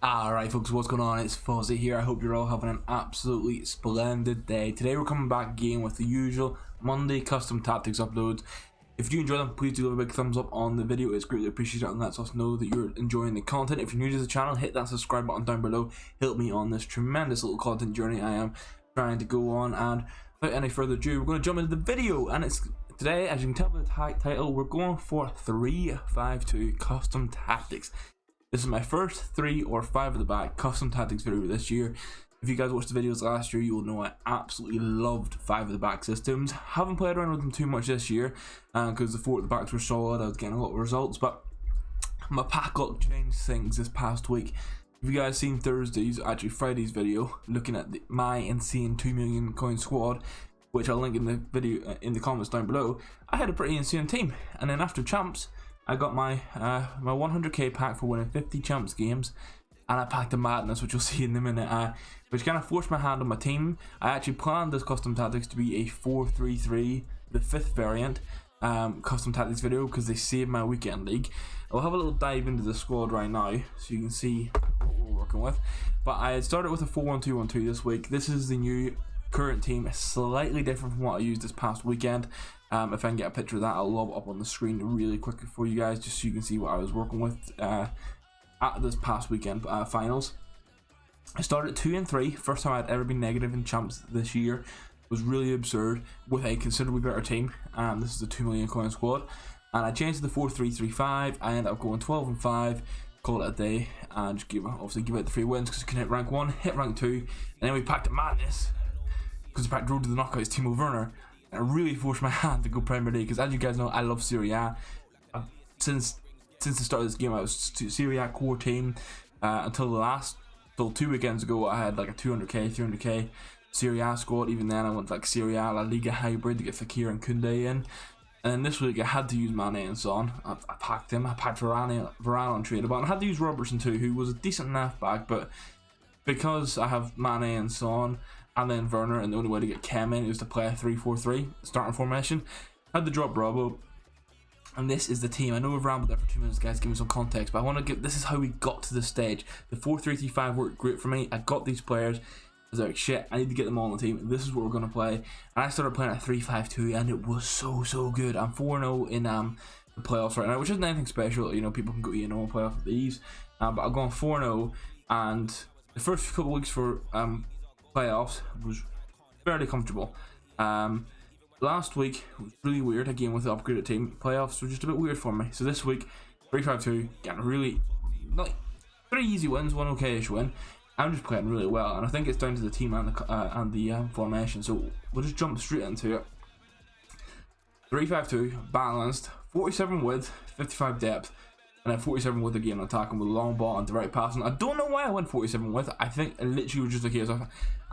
Alright folks, what's going on? It's Fuzzy here. I hope you're all having an absolutely splendid day. Today we're coming back again with the usual Monday custom tactics uploads. If you enjoy them, please do leave a big thumbs up on the video. It's greatly appreciated and lets us know that you're enjoying the content. If you're new to the channel, hit that subscribe button down below. Help me on this tremendous little content journey I am trying to go on. And without any further ado, we're going to jump into the video. And it's today, as you can tell by the title, we're going for 3-5-2 custom tactics. This is my first 3 or 5 of the back custom tactics video this year. If you guys watched the videos last year, you will know I absolutely loved 5 of the back systems. Haven't played around with them too much this year because the 4 at the backs were solid. I was getting a lot of results, but my pack luck changed things this past week. If you guys seen Friday's video, looking at my insane 2 million coin squad, which I'll link in the video in the comments down below, I had a pretty insane team. And then after champs, I got my 100k pack for winning 50 champs games, and I packed a madness, which you'll see in a minute, which kind of forced my hand on my team. I actually planned this custom tactics to be a 4-3-3, the 5th variant custom tactics video, because they saved my weekend league. I'll have a little dive into the squad right now so you can see what we're working with. But I had started with a 4-1-2-1-2 this week. This is the new current team, slightly different from what I used this past weekend. If I can get a picture of that, I'll lob it up on the screen really quickly for you guys, just so you can see what I was working with at this past weekend finals. I started at 2-3, first time I'd ever been negative in champs this year. It was really absurd with a considerably better team. This is the 2 million coin squad, and I changed to the 4-3-3-5. I ended up going 12-5, call it a day, and just obviously give it the 3 wins because you can hit rank 1, hit rank 2, and then we packed a madness because we packed Road to the Knockouts Timo Werner. I really forced my hand to go Premier League because, as you guys know, I love Serie A. Since the start of this game, I was Serie A core team until 2 weekends ago. I had like a 200k, 300k Serie A squad. Even then, I went like Serie A La Liga hybrid to get Fekir and Koundé in. And then this week, I had to use Mane and Son. I packed him. I packed Varane on tradable, and I had to use Robertson too, who was a decent left back, but because I have Mane and Son and then Werner, and the only way to get Kem in is to play a 3-4-3 starting formation, I had to drop Bravo. And this is the team. I know we've rambled there for 2 minutes, guys, give me some context, but I want to give, this is how we got to this stage. The 4-3-3-5 worked great for me. I got these players. I was like, shit, I need to get them all on the team. This is what we're going to play. And I started playing at 3-5-2, and it was so good. I'm 4-0 in the playoffs right now, which isn't anything special. You know, people can go 8-0 playoff with these. But I've gone 4-0, and the first couple of weeks for playoffs was fairly comfortable. Last week was really weird again with the upgraded team. Playoffs were just a bit weird for me. So this week, 3-5-2, getting really like 3 easy wins, 1 okay-ish win. I'm just playing really well, and I think it's down to the team and the formation. So we'll just jump straight into it. 3-5-2, balanced, 47 width, 55 depth, and then 47 width again, attacking with long ball and direct passing. I don't know why I went 47 width. I think it literally was just a case of,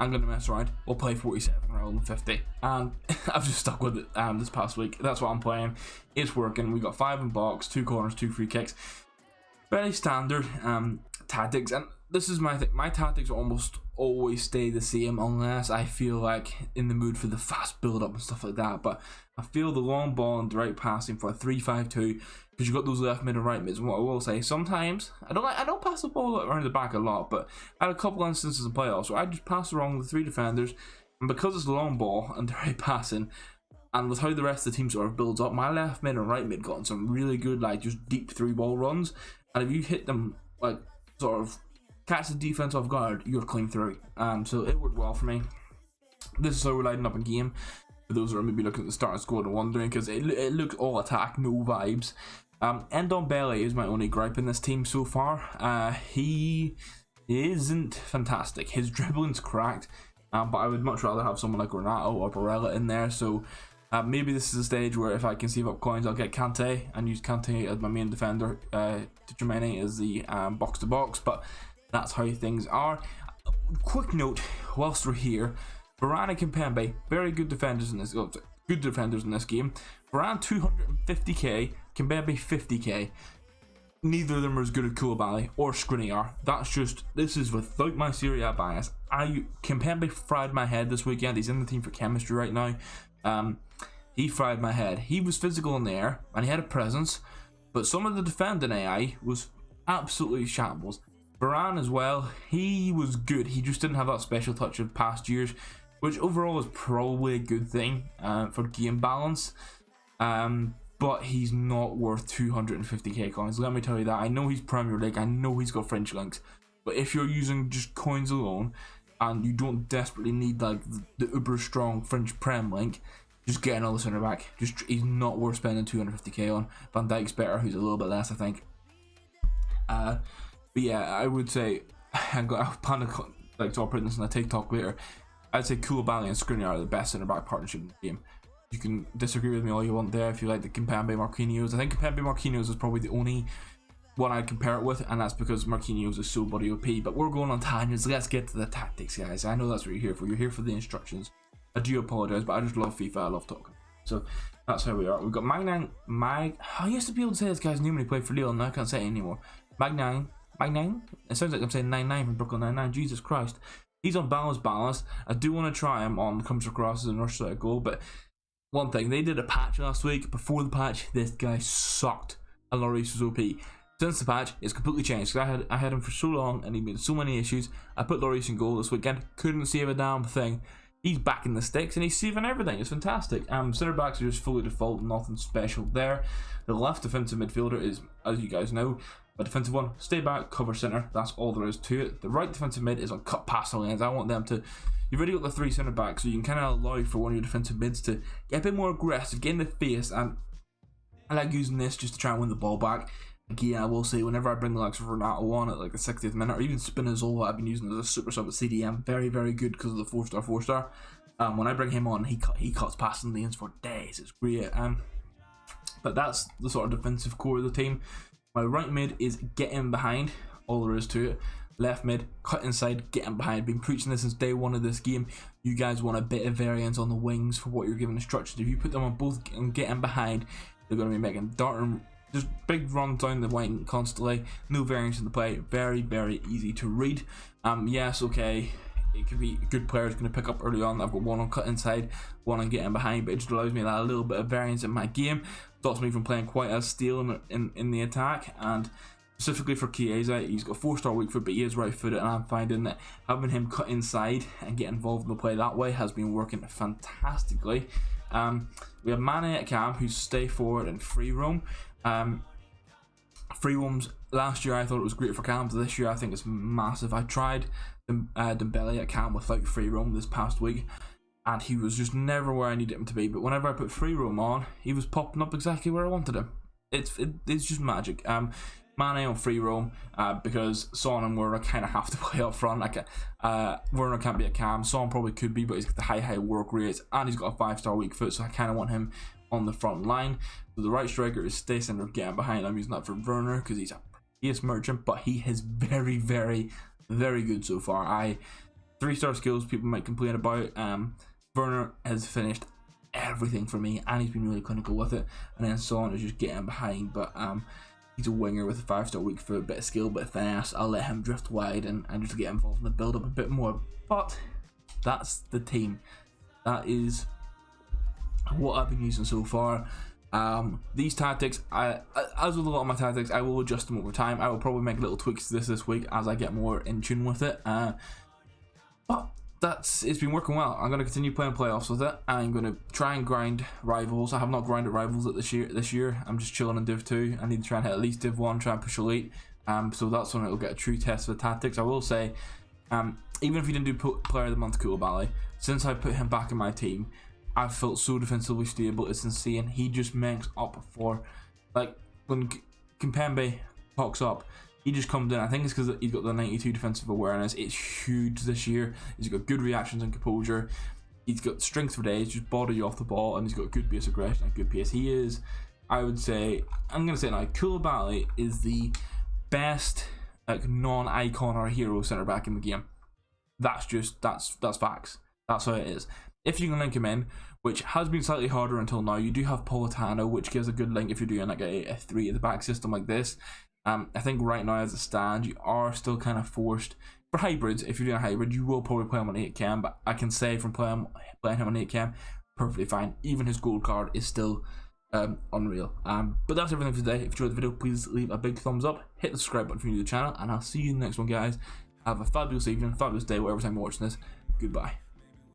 I'm going to mess around, we'll play 47 rather than 50. And I've just stuck with it this past week. That's what I'm playing. It's working. We got 5 in box, 2 corners, 2 free kicks. Very standard tactics. And this is my thing. My tactics almost always stay the same unless I feel like in the mood for the fast build up and stuff like that. But I feel the long ball and direct passing for a 3-5-2, because you've got those left mid and right mids. And what I will say, sometimes I don't pass the ball around the back a lot, but I had a couple instances in playoffs where I just pass around the 3 defenders, and because it's long ball and direct passing, and with how the rest of the team sort of builds up, my left mid and right mid got some really good, like, just deep 3-ball runs, and if you hit them, like, sort of catch the defense off guard, you're clean through. So it worked well for me. This is how we're lighting up a game, for those that are maybe looking at the starting squad and wondering, because it looked all attack, no vibes. Ndombele is my only gripe in this team so far. He isn't fantastic. His dribbling's cracked, but I would much rather have someone like Renato or Barella in there. So maybe this is a stage where if I can save up coins, I'll get Kante and use Kante as my main defender, Tchouaméni as the box-to-box, but that's how things are. Quick note, whilst we're here, Varane and Kimpembe, very good defenders in this. Good defenders in this game. Varane 250k, Kimpembe 50k. Neither of them are as good as Koulibaly or Skriniar. This is without my Serie A bias. Kimpembe fried my head this weekend. He's in the team for chemistry right now. He fried my head. He was physical in the air and he had a presence, but some of the defending AI was absolutely shambles. Varane as well, he was good. He just didn't have that special touch of past years, which overall is probably a good thing for game balance. But he's not worth 250k coins. Let me tell you that. I know he's Premier League. I know he's got French links. But if you're using just coins alone, and you don't desperately need like the uber strong French Prem link, just get another centre back. He's not worth spending 250k on. Van Dijk's better, who's a little bit less, I think. But yeah, I would say I'll plan to like talk about this in a TikTok later. I'd say Koulibaly and Skriniar are the best centre back partnership in the game. You can disagree with me all you want there if you like the Kimpembe Marquinhos. I think Kimpembe Marquinhos is probably the only one I'd compare it with, and that's because Marquinhos is so bloody OP. But we're going on tangents. Let's get to the tactics, guys. I know that's what you're here for. You're here for the instructions. I do apologise, but I just love FIFA. I love talking. So that's how we are. We've got Magnan. I used to be able to say this guy's name when he played for Lille, and now I can't say it anymore. Magnan. It sounds like I'm saying 99 from Brooklyn 99. Jesus Christ. He's on balance. I do want to try him on comes across as an rush side goal, but one thing, they did a patch last week. Before the patch, this guy sucked. And Lloris was OP. Since the patch, it's completely changed. Cause I had him for so long, and he made so many issues. I put Lloris in goal this weekend. Couldn't save a damn thing. He's back in the sticks, and he's saving everything. It's fantastic. Centre backs are just fully default. Nothing special there. The left defensive midfielder is, as you guys know, a defensive one. Stay back, cover centre. That's all there is to it. The right defensive mid is on cut pass lanes. I want them to. You've already got the 3 centre backs, so you can kind of allow for one of your defensive mids to get a bit more aggressive, get in the face, and I like using this just to try and win the ball back. Again, I will say, whenever I bring the likes of Renato on at like the 60th minute, or even Spinazzola, I've been using as a super sub at CDM, very, very good because of the 4-star. When I bring him on, he cuts passing lanes for days. It's great. But that's the sort of defensive core of the team. My right mid is get in behind, all there is to it. Left mid, cut inside, get in behind. Been preaching this since day one of this game. You guys want a bit of variance on the wings for what you're giving instructions. If you put them on both and get in behind, they're going to be making darting, just big runs down the wing constantly. No variance in the play. Very, very easy to read. Yes, okay. It could be good players going to pick up early on. I've got one on cut inside, one on getting behind, but it just allows me that a little bit of variance in my game. Stops me from playing quite as steel in the attack. And specifically for Chiesa, he's got 4-star weak foot, but he is right footed, and I'm finding that having him cut inside and get involved in the play that way has been working fantastically. We have Mane at cam, who's stay forward and free roam. Free roams last year I thought it was great for cams. This year I think it's massive. I tried Dembele at cam without free roam this past week, and he was just never where I needed him to be. But whenever I put free roam on, he was popping up exactly where I wanted him. It's just magic. Mane on free roam because Son and Werner kind of have to play up front. Like Werner can't be a cam. Son probably could be, but he's got the high work rates, and he's got a 5-star weak foot, so I kind of want him on the front line. So the right striker is stay center, getting behind. I'm using that for Werner because he's a PS merchant, but he is very, very, very good so far. 3-star skills people might complain about. Werner has finished everything for me, and he's been really clinical with it. And then Son is just getting behind, but he's a winger with a 5-star weak foot, bit of skill, bit of finesse. I'll let him drift wide and just get involved in the build up a bit more. But that's the team. That is what I've been using so far. These tactics, as with a lot of my tactics, I will adjust them over time. I will probably make little tweaks to this week as I get more in tune with it. But it's been working well. I'm going to continue playing playoffs with it. I'm going to try and grind rivals. I have not grinded rivals this year. I'm just chilling in Div 2. I need to try and hit at least Div 1, try and push Elite. So that's when it will get a true test of the tactics. I will say, even if you didn't do Player of the Month Koulibaly, since I put him back in my team, I've felt so defensively stable. It's insane. He just makes up for, like, when Kimpembe pops up, he just comes in. I think it's because he's got the 92 defensive awareness. It's huge this year. He's got good reactions and composure. He's got strength for days, just body you off the ball, and he's got good base aggression and good pace. He is, I would say, I'm going to say it now, Koulibaly is the best like non-icon or hero centre back in the game. That's facts. That's how it is. If you can link him in, which has been slightly harder until now, you do have Politano, which gives a good link if you're doing like a 3 at the back system like this. I think right now as it stands, you are still kind of forced. For hybrids, if you're doing a hybrid, you will probably play him on 8 cam, but I can say from playing him on 8 cam, perfectly fine. Even his gold card is still unreal. But that's everything for today. If you enjoyed the video, please leave a big thumbs up, hit the subscribe button if you're new to the channel, and I'll see you in the next one, guys. Have a fabulous evening, fabulous day, whatever time you're watching this. Goodbye.